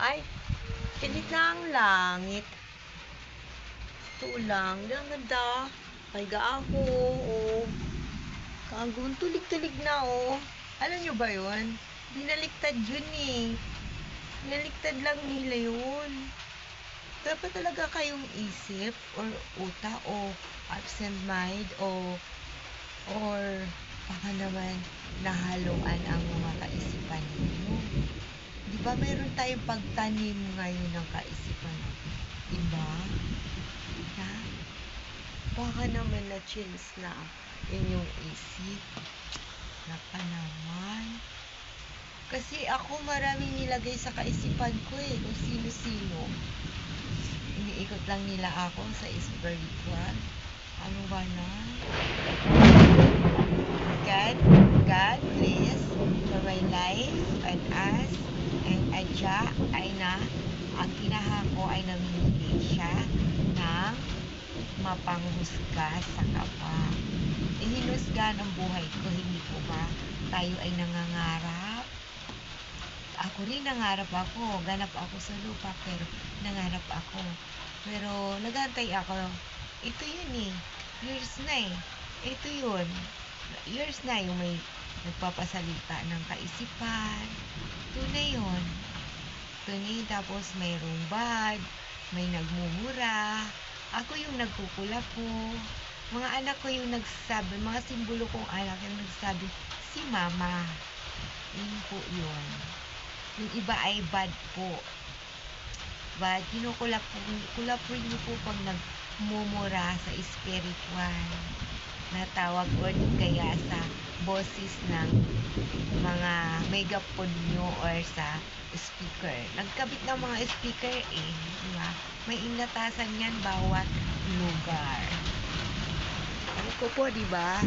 Ay, pilit na ang langit. Ito lang. Ang ganda. Paiga ako. Oh. Kagawang tulig-tulig na, oh. Alam nyo ba yun? Binaliktad yun eh. Binaliktad lang nila yun. Dapat talaga kayong isip or utak o absent mind or baka naman nahaluan ang mga kaisipan ninyo. Di ba meron tayong pagtanim ngayon ng kaisipan ng iba? Ha? Baka naman na-change na inyong isip. Naka naman. Kasi ako maraming nilagay sa kaisipan ko eh, kung sino-sino. Iniikot lang nila ako sa spiritual. Ano ba na? God, please, for my life and us and adya ay na ang kinahako ay namimigay siya ng mapanghusga sa kapwa. Ihinusga ng buhay ko, hindi ko ba tayo ay nangangarap? Ako rin nangarap ako, ganap ako sa lupa, pero nangarap ako. Pero nagantay ako. Ito yun eh. Years na eh. Ito yun. Years na yung may nagpapasalita ng kaisipan. Ito na yun. Ito na yun. Tapos mayroong bad, may nagmumura. Ako yung nagkukulap po. Mga anak ko yung nagsasabi, mga simbolo kong anak yung nagsasabi, si mama. Yun po yun. Yung iba ay bad po. But, kinukulap rin niyo po pag nagmumura sa spiritual na tawag o kaya sa boses ng mga megaphone nyo or sa speaker. Nagkabit ng mga speaker eh. Diba? May inatasan yan bawat lugar. Ano ko po, diba?